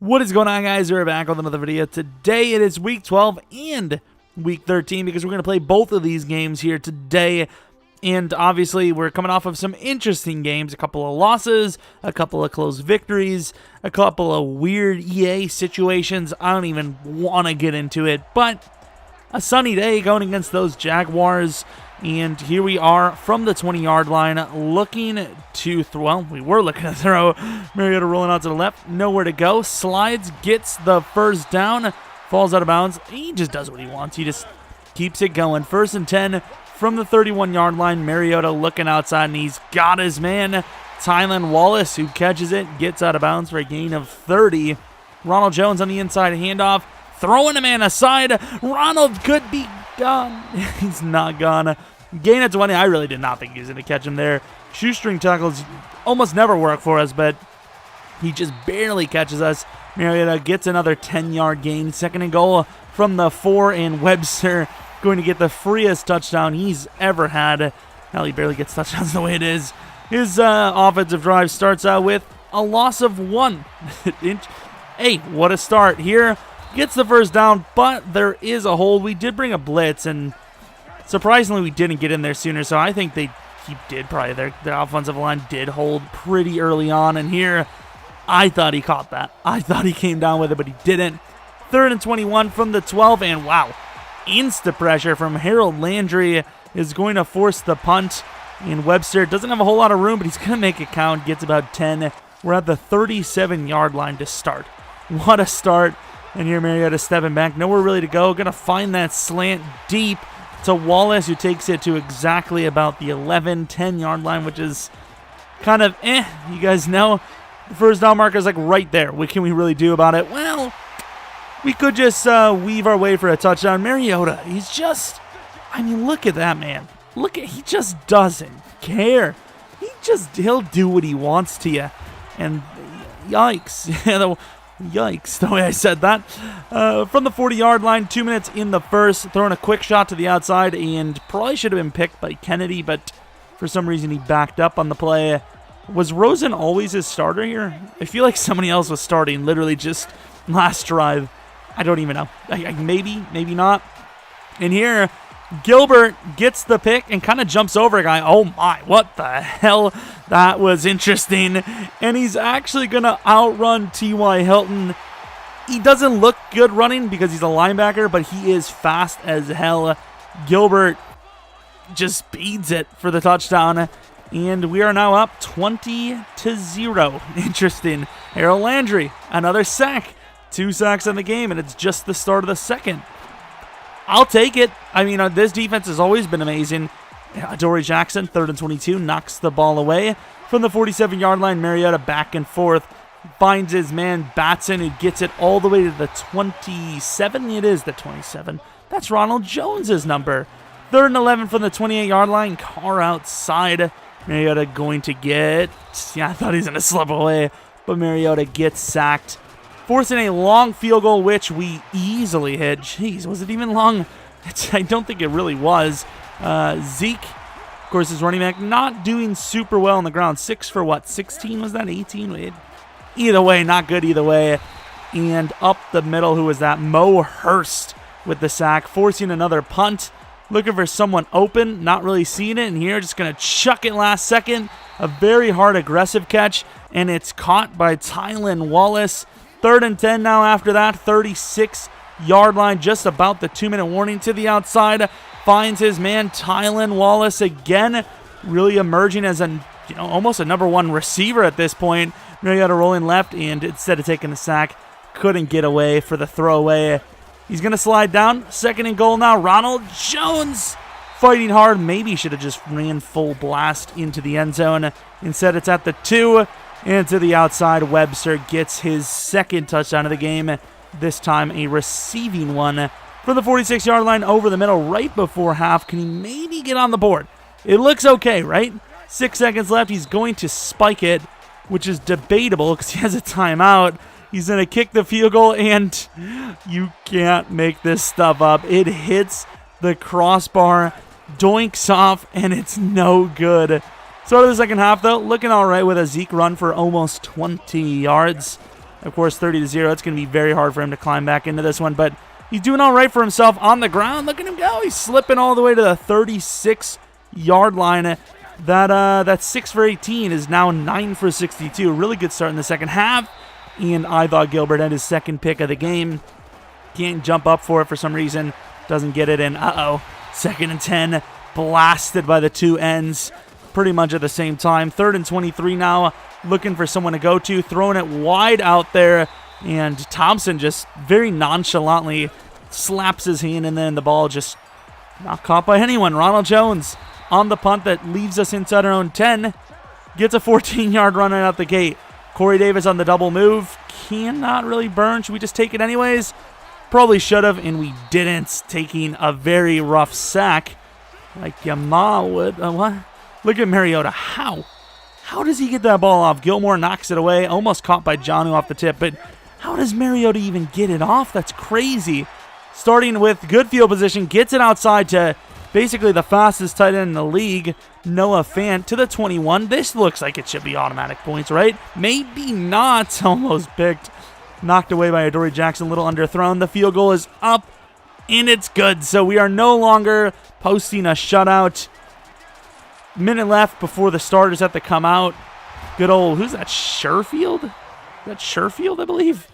What is going on, guys? We're back with another video. Today it is week 12 and week 13 because we're going to play both of these games here today. And obviously we're coming off of some interesting games, a couple of losses, a couple of close victories, a couple of weird EA situations. I don't even want to get into it, but a sunny day going against those Jaguars. And here we are from the 20-yard line looking to throw. Well, we were looking to throw. Mariota rolling out to the left. Nowhere to go. Slides, gets the first down. Falls out of bounds. He just does what he wants. He just keeps it going. 1st and 10 from the 31-yard line. Mariota looking outside, and he's got his man, Tylan Wallace, who catches it. Gets out of bounds for a gain of 30. Ronald Jones on the inside handoff. Throwing a man aside. Ronald could be gone. He's not gone. Gain of 20. I really did not think he was going to catch him there. Shoestring tackles almost never work for us, but he just barely catches us. Mariota gets another 10-yard gain. 2nd and goal from the 4, and Webster going to get the freest touchdown he's ever had. Hell, he barely gets touchdowns the way it is. His offensive drive starts out with a loss of 1. Hey, what a start here. Gets the first down, but there is a hold. We did bring a blitz, and surprisingly, we didn't get in there sooner, so I think he did probably. Their offensive line did hold pretty early on, and here, I thought he caught that. I thought he came down with it, but he didn't. 3rd and 21 from the 12, and wow, insta pressure from Harold Landry is going to force the punt, and Webster doesn't have a whole lot of room, but he's going to make it count, gets about 10. We're at the 37-yard line to start. What a start. And here Mariota stepping back, nowhere really to go. Going to find that slant deep to Wallace, who takes it to exactly about the 10-yard line, which is kind of You guys know the first down marker is like right there. What can we really do about it? Well, we could just weave our way for a touchdown. Mariota, he's just, I mean, look at that man. He just doesn't care. He'll do what he wants to you. And yikes. Yikes, the way I said that. From the 40-yard line, 2 minutes in the first, throwing a quick shot to the outside, and probably should have been picked by Kennedy, but for some reason he backed up on the play. Was Rosen always his starter here? I feel like somebody else was starting literally just last drive. I don't even know. Maybe not. And here, Gilbert gets the pick and kind of jumps over a guy. Oh my, what the hell? That was interesting. And he's actually going to outrun T.Y. Hilton. He doesn't look good running because he's a linebacker, but he is fast as hell. Gilbert just speeds it for the touchdown. And we are now up 20-0. Interesting. Harold Landry, another sack. 2 sacks in the game, and it's just the start of the second. I'll take it. I mean, this defense has always been amazing. Dory Jackson, 3rd and 22, knocks the ball away. From the 47-yard line, Mariota back and forth. Finds his man, Batson, who gets it all the way to the 27. It is the 27. That's Ronald Jones' number. 3rd and 11 from the 28-yard line. Carr outside. Mariota going to get... Yeah, I thought he was going to slip away. But Mariota gets sacked. Forcing a long field goal, which we easily hit. Jeez, was it even long? I don't think it really was. Zeke, of course, is running back, not doing super well on the ground. 6 for what? 16 was that? 18? Either way, not good either way. And up the middle, who was that? Mo Hurst with the sack, forcing another punt. Looking for someone open, not really seeing it. And here, just going to chuck it last second. A very hard, aggressive catch. And it's caught by Tylan Wallace. 3rd and 10 now after that. 36-yard line, just about the 2-minute warning to the outside. Finds his man, Tylan Wallace again. Really emerging as almost a number 1 receiver at this point. Mariota rolling left, and instead of taking the sack, couldn't get away for the throwaway. He's going to slide down. 2nd and goal now. Ronald Jones fighting hard. Maybe should have just ran full blast into the end zone. Instead, it's at the 2. And to the outside, Webster gets his 2nd touchdown of the game. This time a receiving one from the 46-yard line over the middle right before half. Can he maybe get on the board? It looks okay, right? 6 seconds left. He's going to spike it, which is debatable because he has a timeout. He's going to kick the field goal, and you can't make this stuff up. It hits the crossbar, doinks off, and it's no good. Start of the second half, though, looking all right with a Zeke run for almost 20 yards. Of course, 30-0. It's going to be very hard for him to climb back into this one, but he's doing all right for himself on the ground. Look at him go. He's slipping all the way to the 36-yard line. That 6 for 18 is now 9 for 62. Really good start in the second half. And I thought Gilbert had his second pick of the game. Can't jump up for it for some reason. Doesn't get it in. Uh-oh. 2nd and 10. Blasted by the two ends pretty much at the same time. 3rd and 23 now. Looking for someone to go to. Throwing it wide out there. And Thompson just very nonchalantly slaps his hand, and then the ball just not caught by anyone. Ronald Jones on the punt that leaves us inside our own 10. Gets a 14-yard run right out the gate. Corey Davis on the double move. Cannot really burn. Should we just take it anyways? Probably should have, and we didn't. Taking a very rough sack like your mom would. What? Look at Mariota. How does he get that ball off? Gilmore knocks it away. Almost caught by Jonnu off the tip, but how does Mariota even get it off? That's crazy. Starting with good field position. Gets it outside to basically the fastest tight end in the league, Noah Fant, to the 21. This looks like it should be automatic points, right? Maybe not. Almost picked. Knocked away by Adoree Jackson, a little underthrown. The field goal is up, and it's good. So we are no longer posting a shutout. Minute left before the starters have to come out. Good old, who's that, Sherfield? Is that Sherfield, I believe?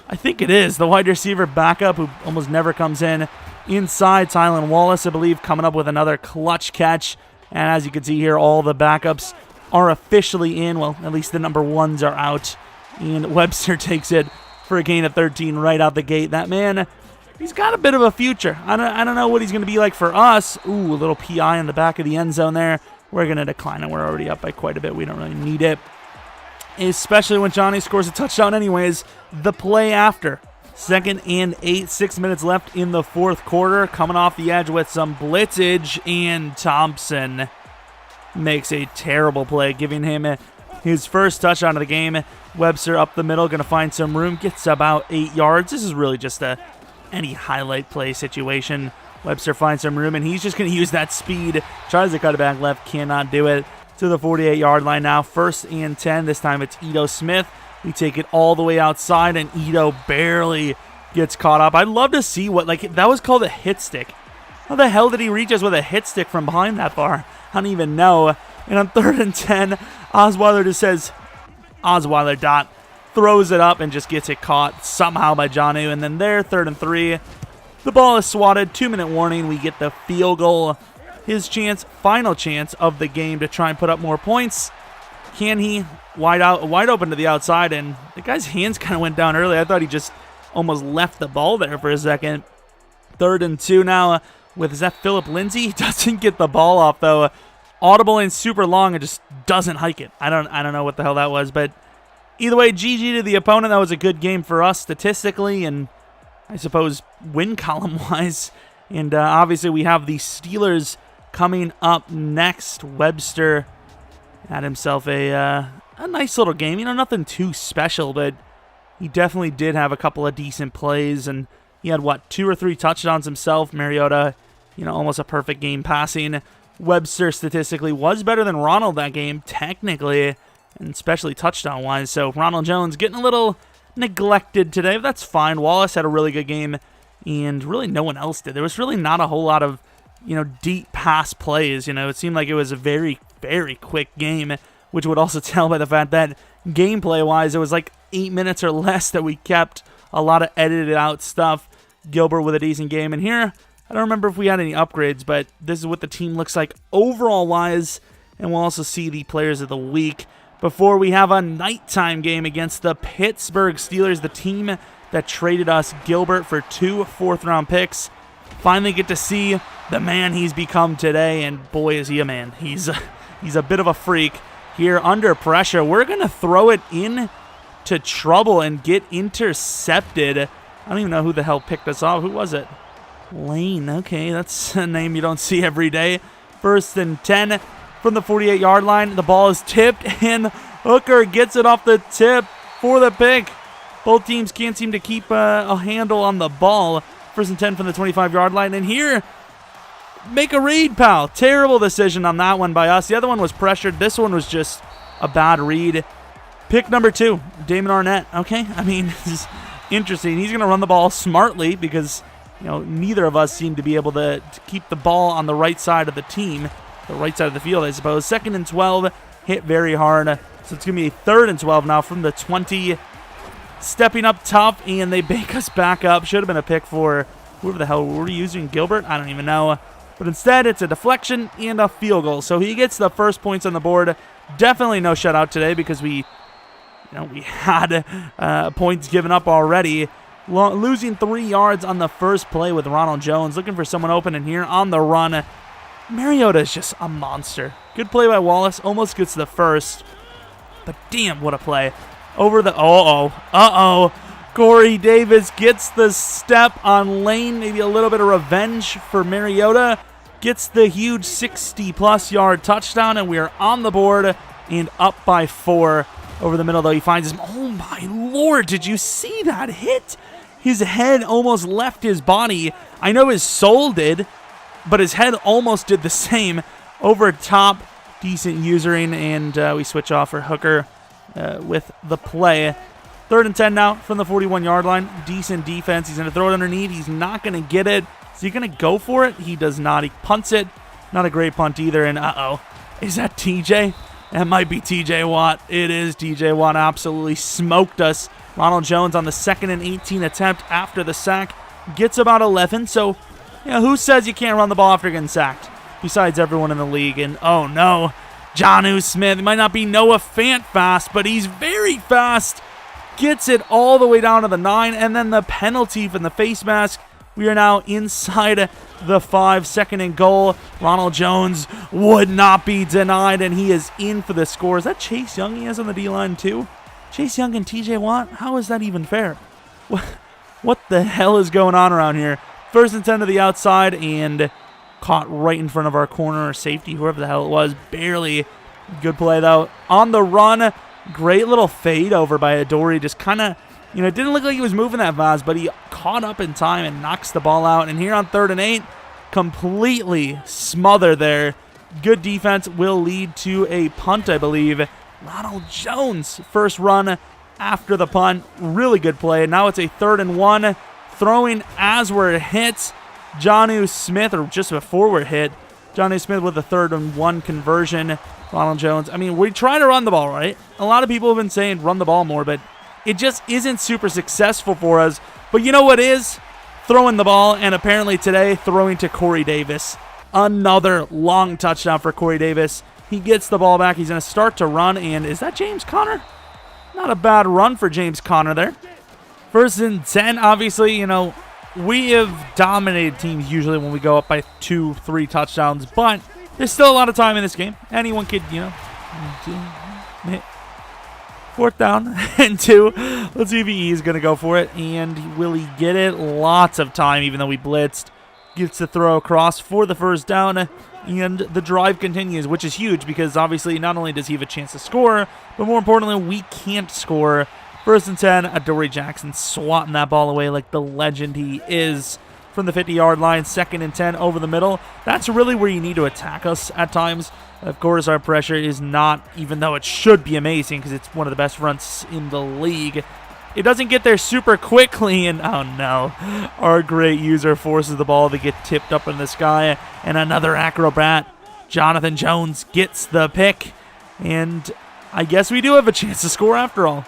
I think it is. The wide receiver backup who almost never comes in. Inside, Tylan Wallace, I believe, coming up with another clutch catch. And as you can see here, all the backups are officially in. Well, at least the number ones are out. And Webster takes it for a gain of 13 right out the gate. That man, he's got a bit of a future. I don't know what he's going to be like for us. Ooh, a little PI in the back of the end zone there. We're going to decline it. We're already up by quite a bit. We don't really need it. Especially when Johnny scores a touchdown anyways. The play after. 2nd and 8, 6 minutes left in the fourth quarter. Coming off the edge with some blitzage, and Thompson makes a terrible play, giving him his first touchdown of the game. Webster up the middle, going to find some room. Gets about 8 yards. This is really just any highlight play situation. Webster finds some room, and he's just going to use that speed. Tries to cut it back left, cannot do it. To the 48-yard line now. 1st and 10. This time it's Ito Smith. We take it all the way outside, and Ito barely gets caught up. I'd love to see what, that was called a hit stick. How the hell did he reach us with a hit stick from behind that far? I don't even know. And on 3rd and 10, Osweiler just says, Osweiler dot, throws it up and just gets it caught somehow by Jonnu. And then there, 3rd and 3, the ball is swatted. 2-minute warning. We get the field goal. His chance, final chance of the game to try and put up more points. Can he? Wide open to the outside, and the guy's hands kind of went down early. I thought he just almost left the ball there for a second. 3rd and 2 now with, is that Philip Lindsay? He doesn't get the ball off, though. Audible and super long and just doesn't hike it. I don't know what the hell that was, but either way, GG to the opponent. That was a good game for us statistically, and I suppose win column-wise. And obviously we have the Steelers coming up next. Webster had himself a nice little game. Nothing too special, but he definitely did have a couple of decent plays, and he had, 2 or 3 touchdowns himself. Mariota, almost a perfect game passing. Webster statistically was better than Ronald that game, technically, and especially touchdown-wise. So Ronald Jones getting a little neglected today, but that's fine. Wallace had a really good game, and really no one else did. There was really not a whole lot of, deep pass plays. It seemed like it was a very, very quick game, which would also tell by the fact that gameplay-wise, it was 8 minutes or less that we kept a lot of edited out stuff. Gilbert with a decent game. And here, I don't remember if we had any upgrades, but this is what the team looks like overall-wise, and we'll also see the players of the week before we have a nighttime game against the Pittsburgh Steelers, the team that traded us Gilbert for 2 fourth-round picks. Finally get to see the man he's become today, and boy, is he a man. He's a bit of a freak here under pressure. We're going to throw it in to trouble and get intercepted. I don't even know who the hell picked us off. Who was it? Lane. Okay, that's a name you don't see every day. 1st and 10 from the 48-yard line. The ball is tipped, and Hooker gets it off the tip for the pick. Both teams can't seem to keep a handle on the ball. 1st and 10 from the 25-yard line. And here, make a read, pal. Terrible decision on that one by us. The other one was pressured. This one was just a bad read. Pick number 2, Damon Arnett. Okay, I mean, this is interesting. He's going to run the ball smartly because, neither of us seem to be able to keep the ball on the right side of the team, the right side of the field, I suppose. 2nd and 12, hit very hard. So it's going to be a 3rd and 12 now from the 20. Stepping up tough, and they bank us back up. Should have been a pick for whoever the hell were we using, Gilbert? I don't even know. But instead, it's a deflection and a field goal. So he gets the first points on the board. Definitely no shutout today because we had points given up already. Losing 3 yards on the first play with Ronald Jones. Looking for someone open in here on the run. Mariota is just a monster. Good play by Wallace. Almost gets the first. But damn, what a play. Over the... Corey Davis gets the step on Lane. Maybe a little bit of revenge for Mariota. Gets the huge 60-plus yard touchdown, and we are on the board and up by 4. Over the middle, though, he finds his... Oh, my Lord. Did you see that hit? His head almost left his body. I know his soul did, but his head almost did the same. Over top, decent usering, and we switch off for Hooker with the play. 3rd and 10 now from the 41-yard line. Decent defense. He's going to throw it underneath. He's not going to get it. Is he going to go for it? He does not. He punts it. Not a great punt either, and is that TJ? That might be TJ Watt. It is TJ Watt. Absolutely smoked us. Ronald Jones on the 2nd and 18 attempt after the sack. Gets about 11. So, who says you can't run the ball after getting sacked? Besides everyone in the league. And, oh, no. Jonnu Smith. He might not be Noah Fant fast, but he's very fast. Gets it all the way down to the 9. And then the penalty from the face mask. We are now inside the 5, 2nd and goal. Ronald Jones would not be denied, and he is in for the score. Is that Chase Young he has on the D-line too? Chase Young and TJ Watt? How is that even fair? What the hell is going on around here? 1st and 10 to the outside, and caught right in front of our corner or safety, whoever the hell it was. Barely. Good play, though. On the run, great little fade over by Adoree. Just kind of... it didn't look like he was moving that fast, but he caught up in time and knocks the ball out. And here on 3rd and 8, completely smothered there. Good defense will lead to a punt, I believe. Ronald Jones, first run after the punt. Really good play. Now it's a 3rd and 1. Throwing as we're hit. Jonnu Smith, or just before we're hit. Jonnu Smith with a 3rd and 1 conversion. Ronald Jones. I mean, we try to run the ball, right? A lot of people have been saying run the ball more, but it just isn't super successful for us. But you know what is? Throwing the ball, and apparently today, throwing to Corey Davis. Another long touchdown for Corey Davis. He gets the ball back. He's going to start to run, and is that James Conner? Not a bad run for James Conner there. 1st and 10, obviously, we have dominated teams usually when we go up by 2, 3 touchdowns, but there's still a lot of time in this game. Anyone could, 4th down and 2. Let's see if he's going to go for it. And will he get it? Lots of time, even though we blitzed. Gets the throw across for the 1st down. And the drive continues, which is huge because obviously not only does he have a chance to score, but more importantly, we can't score. 1st and 10, Adoree Jackson swatting that ball away like the legend he is. From the 50-yard line, 2nd and 10 over the middle. That's really where you need to attack us at times. Of course, our pressure is not, even though it should be amazing because it's one of the best fronts in the league. It doesn't get there super quickly, and oh no. Our great user forces the ball to get tipped up in the sky, and another acrobat. Jonathan Jones gets the pick, and I guess we do have a chance to score after all.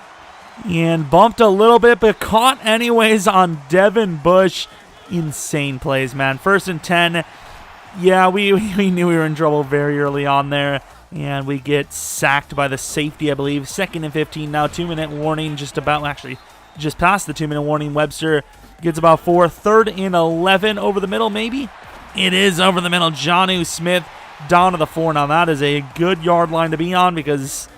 And bumped a little bit, but caught anyways on Devin Bush. Insane plays, man. 1st and 10. Yeah, we knew we were in trouble very early on there. And we get sacked by the safety, I believe. 2nd and 15 now. 2-minute warning. Just past the 2-minute warning. Webster gets about 4. 3rd and 11 over the middle, maybe? It is over the middle. Jonnu Smith down to the 4. Now that is a good yard line to be on because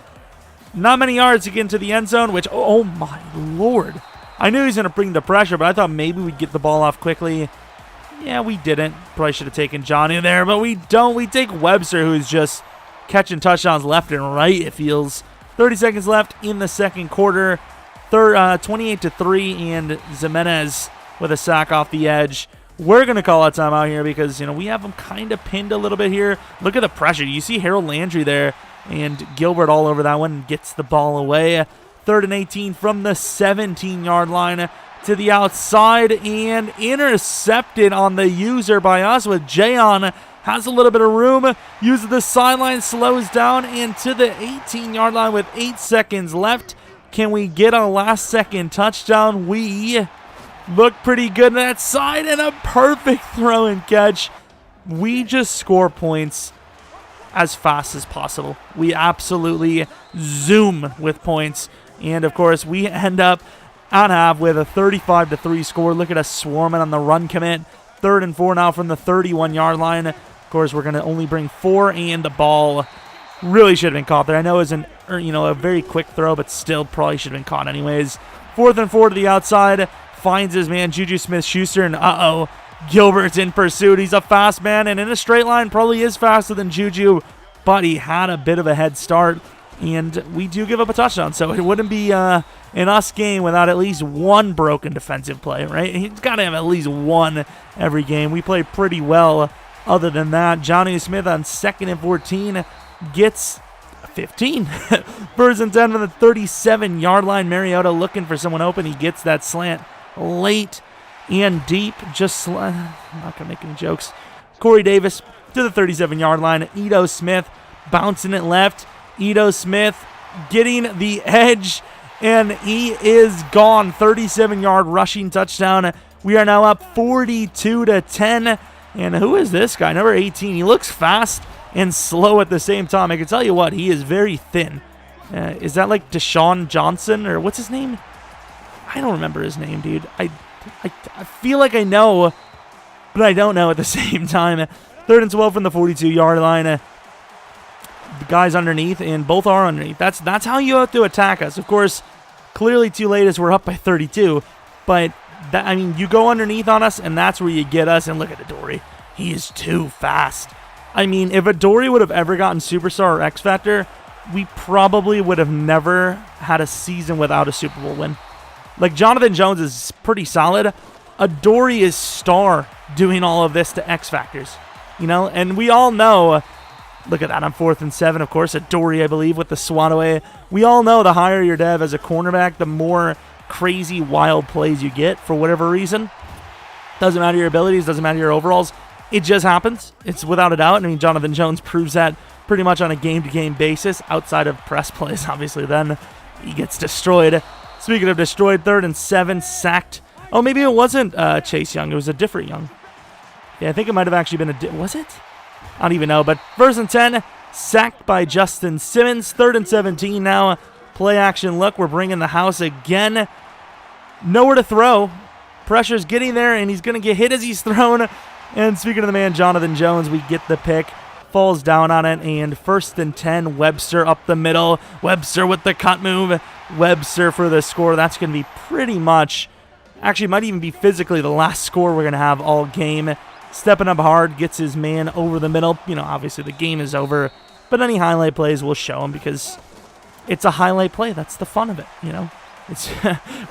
not many yards to get into the end zone, which, oh my Lord. I knew he was going to bring the pressure, but I thought maybe we'd get the ball off quickly. Yeah, we didn't. Probably should have taken Johnny there, but we don't. We take Webster, who's just catching touchdowns left and right, it feels. 30 seconds left in the 2nd quarter. 28-3, and Zimenez with a sack off the edge. We're going to call out timeout here because, we have them kind of pinned a little bit here. Look at the pressure. You see Harold Landry there. And Gilbert all over that one, gets the ball away. 3rd and 18 from the 17-yard line to the outside, and intercepted on the user by us with Jayon. Has a little bit of room, uses the sideline, slows down, and to the 18-yard line with 8 seconds left. Can we get a last-second touchdown? We look pretty good on that side, and a perfect throw and catch. We just score points as fast as possible. We absolutely zoom with points. And, of course, we end up at half with a 35-3 score. Look at us swarming on the run commit. 3rd and 4 now from the 31-yard line. Of course, we're going to only bring 4, and the ball really should have been caught there. I know it was a very quick throw, but still probably should have been caught anyways. 4th and 4 to the outside. Finds his man, Juju Smith-Schuster, and Gilbert's in pursuit. He's a fast man, and in a straight line probably is faster than Juju, but he had a bit of a head start, and we do give up a touchdown. So it wouldn't be an us game without at least one broken defensive play, right? He's got to have at least one every game. We play pretty well other than that. Johnny Smith on 2nd and 14 gets 15. 1st and 10 from the 37-yard line. Mariota looking for someone open. He gets that slant late and deep. I'm not going to make any jokes. Corey Davis to the 37-yard line. Ito Smith bouncing it left. Ito Smith getting the edge, and he is gone. 37-yard rushing touchdown. We are now up 42-10. And who is this guy? Number 18. He looks fast and slow at the same time. I can tell you what, he is very thin. Is that like Deshaun Johnson, or what's his name? I don't remember his name, dude. I feel like I know, but I don't know at the same time. 3rd and 12 from the 42-yard line. The guys underneath, and both are underneath. That's how you have to attack us. Of course, clearly too late as we're up by 32. But, you go underneath on us, and that's where you get us. And look at Adoree. He is too fast. If Adoree would have ever gotten Superstar or X Factor, we probably would have never had a season without a Super Bowl win. Like, Jonathan Jones is pretty solid. Adoree is star doing all of this to X Factors. And we all know, look at that on 4th and 7, of course, Adoree, I believe, with the swat away. We all know the higher your dev as a cornerback, the more crazy, wild plays you get for whatever reason. Doesn't matter your abilities, doesn't matter your overalls. It just happens. It's without a doubt. Jonathan Jones proves that pretty much on a game-to-game basis, outside of press plays, obviously. Then he gets destroyed. Speaking of destroyed, 3rd and 7, sacked. Oh, maybe it wasn't Chase Young. It was a different Young. Yeah, I think it might have actually been was it? I don't even know. But 1st and 10, sacked by Justin Simmons. 3rd and 17 now. Play action look. We're bringing the house again. Nowhere to throw. Pressure's getting there, and he's going to get hit as he's thrown. And speaking of the man, Jonathan Jones, we get the pick. Falls down on it, and 1st and 10, Webster up the middle. Webster with the cut move. Webster for the score. That's going to be pretty much, actually might even be physically the last score we're going to have all game. Stepping up hard, gets his man over the middle. Obviously the game is over, but any highlight plays we'll show him because it's a highlight play. That's the fun of it, It's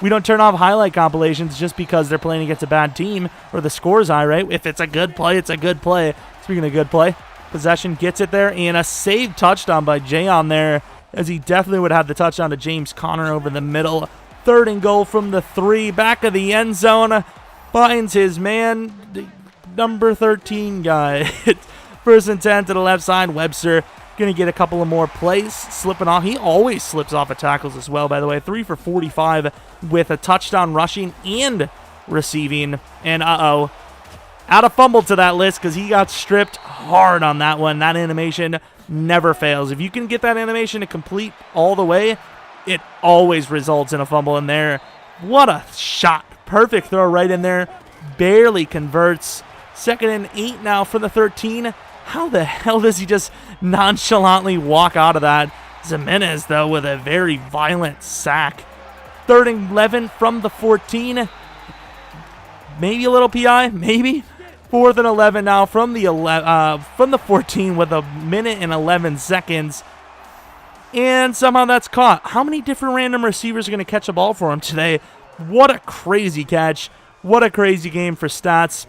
we don't turn off highlight compilations just because they're playing against a bad team or the score's high, right? If it's a good play, it's a good play. Speaking of good play, possession gets it there, and a saved touchdown by Jayon there, as he definitely would have the touchdown to James Conner over the middle. 3rd and goal from the 3, back of the end zone, finds his man, number 13 guy. 1st and 10 to the left side. Webster going to get a couple of more plays, slipping off. He always slips off of tackles as well, by the way. 3 for 45 with a touchdown rushing and receiving. And add a fumble to that list because he got stripped hard on that one. That animation never fails. If you can get that animation to complete all the way, it always results in a fumble in there. What a shot. Perfect throw right in there. Barely converts. 2nd and 8 now for the 13. How the hell does he just nonchalantly walk out of that? Jimenez, though, with a very violent sack. 3rd and 11 from the 14. Maybe a little PI, maybe. 4th and 11 now from the 14 with 1minute and 11 seconds. And somehow that's caught. How many different random receivers are going to catch a ball for him today? What a crazy catch. What a crazy game for stats.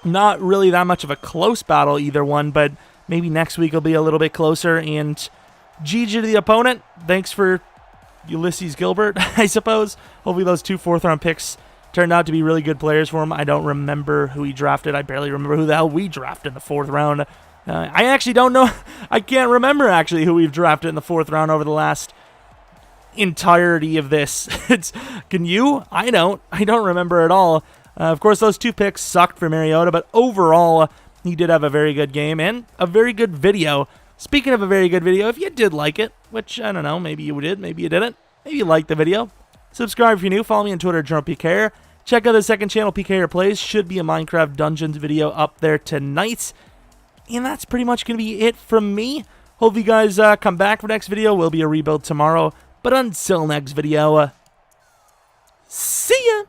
Not really that much of a close battle, either one, but maybe next week will be a little bit closer. And GG to the opponent. Thanks for Ulysses Gilbert, I suppose. Hopefully those 2 4th-round picks turned out to be really good players for him. I don't remember who he drafted. I barely remember who the hell we drafted in the 4th round. I actually don't know. I can't remember actually who we've drafted in the 4th round over the last entirety of this. Can you? I don't remember at all. Of course, those 2 picks sucked for Mariota, but overall, he did have a very good game and a very good video. Speaking of a very good video, if you did like it, which I don't know, maybe you did, maybe you didn't, maybe you liked the video, subscribe if you're new, follow me on Twitter, Jeromepkr. Check out the second channel, PKR Plays. Should be a Minecraft Dungeons video up there tonight. And that's pretty much going to be it from me. Hope you guys come back for next video. Will be a rebuild tomorrow. But until next video, see ya!